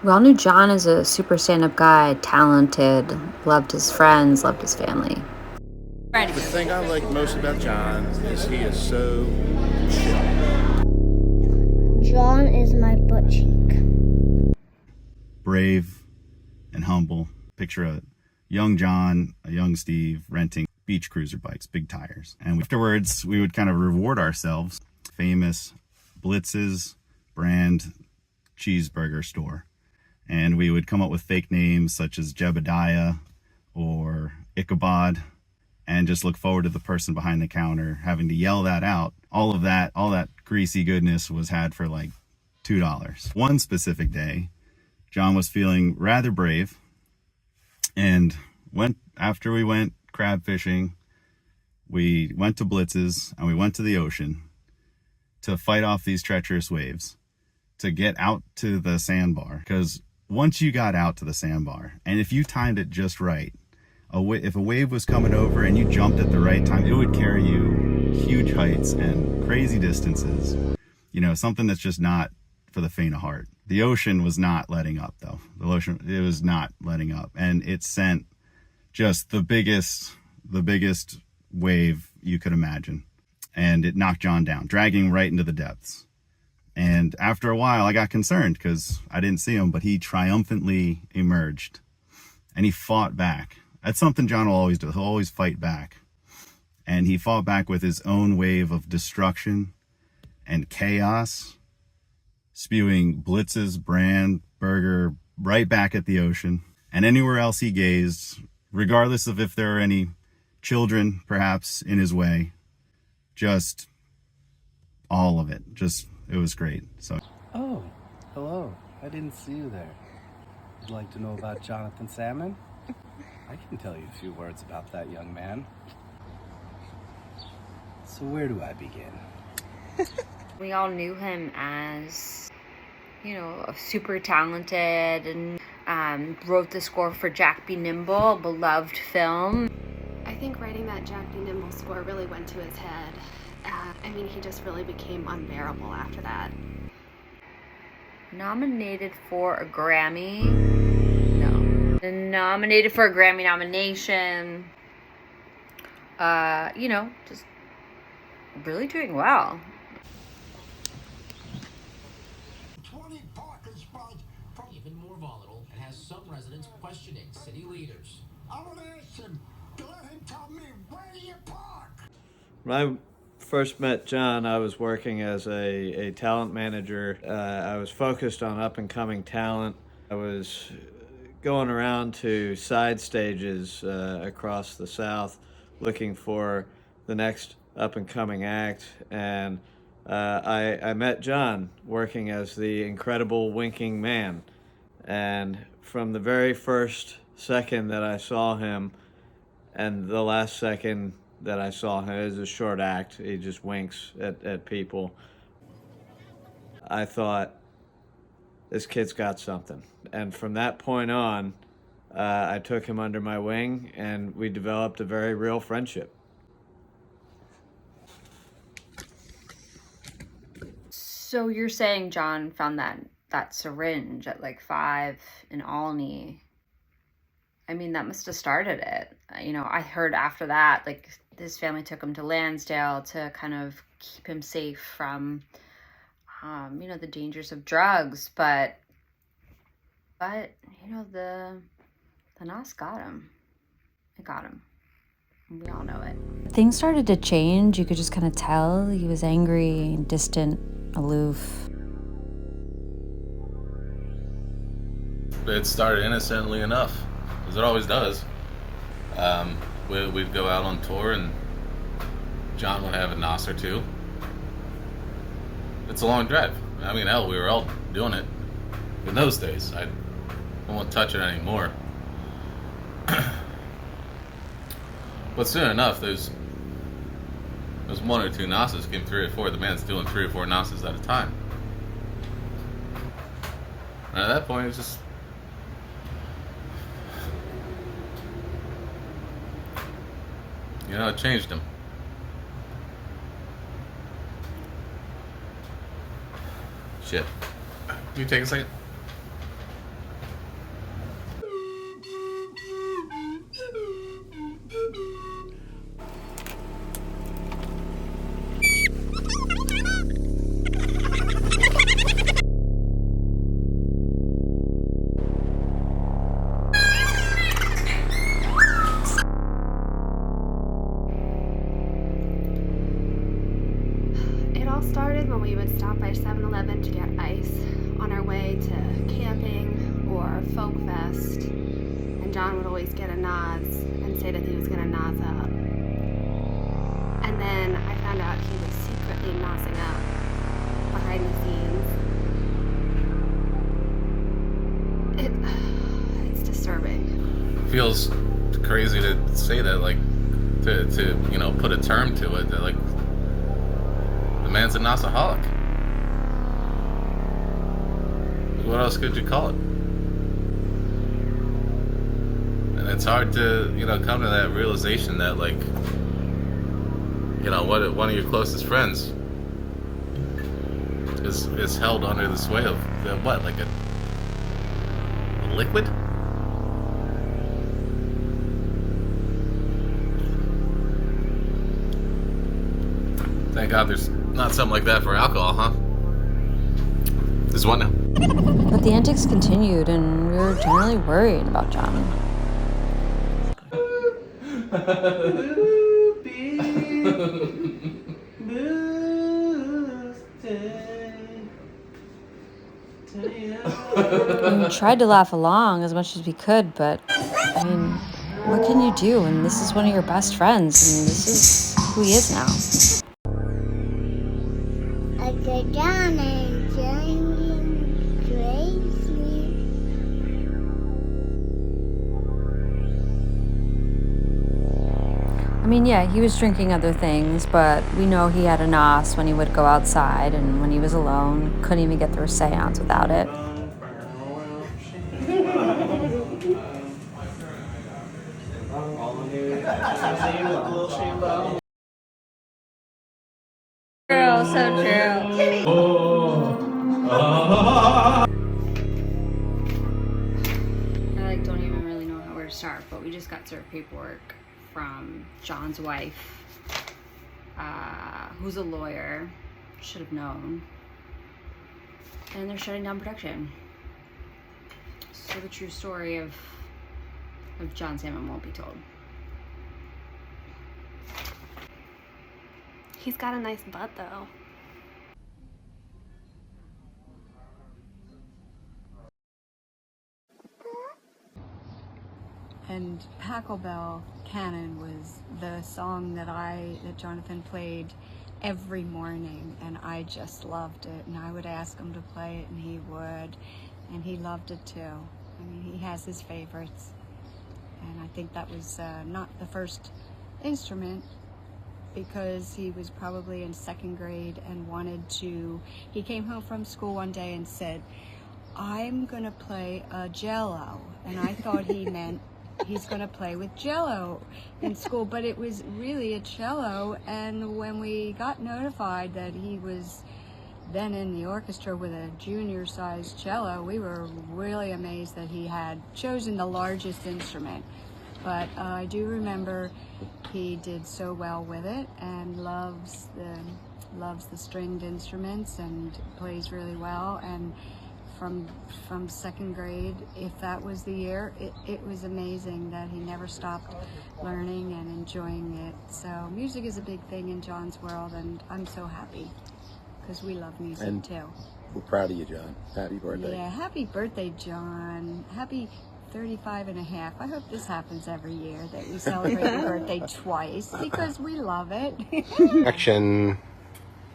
We all knew John as a super stand-up guy, talented, loved his friends, loved his family. The thing I like most about John is he is so chill. John is my butt cheek. Brave and humble. Picture a young John, a young Steve renting beach cruiser bikes, big tires. And afterwards, we would kind of reward ourselves. Famous Blitz's brand cheeseburger store. And we would come up with fake names such as Jebediah or Ichabod and just look forward to the person behind the counter having to yell that out. All that greasy goodness was had for like $2. One specific day, John was feeling rather brave and after we went crab fishing, we went to Blitz's and we went to the ocean to fight off these treacherous waves, to get out to the sandbar. Because once you got out to the sandbar, and if you timed it just right, if a wave was coming over and you jumped at the right time, it would carry you huge heights and crazy distances. Something that's just not for the faint of heart. The ocean was not letting up, though. It was not letting up, and it sent just the biggest wave you could imagine, and it knocked John down, dragging right into the depths. And after a while, I got concerned because I didn't see him, but he triumphantly emerged, and he fought back. That's something John will always do. He'll always fight back, and he fought back with his own wave of destruction and chaos, spewing Blitz's brand burger right back at the ocean and anywhere else he gazed, regardless of if there were any children perhaps in his way. Just all of it. It was great. So. Oh, hello. I didn't see you there. You'd like to know about Jonathan Salmon? I can tell you a few words about that young man. So where do I begin? We all knew him as, super talented and wrote the score for Jack Be Nimble, a beloved film. I think writing that Jack Be Nimble score really went to his head. He just really became unbearable after that. Nominated for a Grammy. No. Nominated for a Grammy nomination. Just really doing well. 20 parking spots. Even more volatile and has some residents questioning city leaders. I want to ask him to let him tell me where do you park? When I first met John, I was working as a talent manager. I was focused on up-and-coming talent. I was going around to side stages across the South looking for the next up-and-coming act, and I met John working as the incredible winking man. And from the very first second that I saw him and the last second that I saw him, it was a short act, he just winks at people. I thought, this kid's got something. And from that point on, I took him under my wing and we developed a very real friendship. So you're saying John found that syringe at like 5 in Alney. That must have started it. I heard after that, like, his family took him to Lansdale to kind of keep him safe from, the dangers of drugs. But the NOS got him. It got him. We all know it. Things started to change. You could just kind of tell he was angry, distant, aloof. It started innocently enough, as it always does. We'd go out on tour and John would have a NOS or two. It's a long drive. Hell, we were all doing it in those days. I won't touch it anymore. But soon enough, there's 1 or 2 NOSes, came 3 or 4. The man's doing 3 or 4 NOSes at a time. And at that point, it's just, it changed him. Shit. Can you take a second? would stop by 7-Eleven to get ice on our way to camping or Folk Fest, and John would always get a Nas and say that he was going to Nas up. And then I found out he was secretly Nasing up behind the scenes. It's disturbing. Feels crazy to say that, like, to you know, put a term to it, that, like, the man's a Nasaholic. What else could you call it? And it's hard to, you know, come to that realization that, like, you know, one of your closest friends is held under the sway of what, like a liquid? Thank God there's not something like that for alcohol, huh? There's what now? But the antics continued, and we were generally worried about John. We tried to laugh along as much as we could, but I mean, what can you do when this is one of your best friends and this is who he is now? Okay, John and Johnny crazy. I mean, yeah, he was drinking other things, but we know he had a nos when he would go outside, and when he was alone, couldn't even get through a seance without it. True, so true. I like don't even really know where to start, but we just got served paperwork from John's wife, who's a lawyer, should have known, and they're shutting down production. So the true story of John Salmon won't be told. He's got a nice butt, though. And Hacklebell Cannon was the song that Jonathan played every morning, and I just loved it. And I would ask him to play it, and he would, and he loved it too. I mean, he has his favorites, and I think that was not the first instrument, because he was probably in second grade and wanted to. He came home from school one day and said, "I'm gonna play a cello," and I thought he meant he's going to play with Jello in school, but it was really a cello. And when we got notified that he was then in the orchestra with a junior-sized cello, we were really amazed that he had chosen the largest instrument. But I do remember he did so well with it and loves the stringed instruments and plays really well. And from second grade, if that was the year, it was amazing that he never stopped learning and enjoying it. So music is a big thing in John's world, and I'm so happy because we love music And too. we're proud of you, John. Happy birthday. Yeah, happy birthday, John. Happy 35 and a half. I hope this happens every year, that we celebrate your birthday twice, because we love it. Action.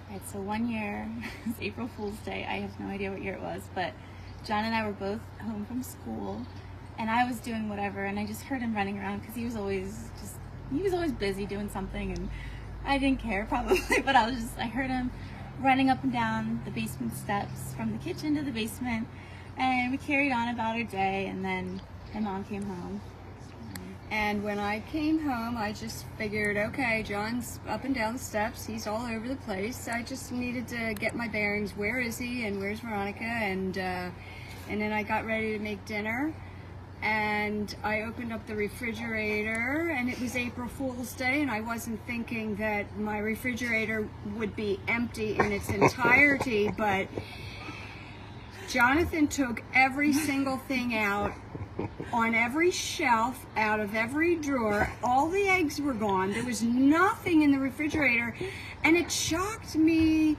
Right, so 1 year, it's April Fool's Day. I have no idea what year it was, but John and I were both home from school, and I was doing whatever, and I just heard him running around because he was always busy doing something, and I didn't care probably, but I heard him running up and down the basement steps from the kitchen to the basement, and we carried on about our day, and then my mom came home. And when I came home, I just figured, okay, John's up and down the steps. He's all over the place. I just needed to get my bearings. Where is he and where's Veronica? And then I got ready to make dinner. And I opened up the refrigerator, and it was April Fool's Day, and I wasn't thinking that my refrigerator would be empty in its entirety, but Jonathan took every single thing out on every shelf, out of every drawer. All the eggs were gone. There was nothing in the refrigerator, and it shocked me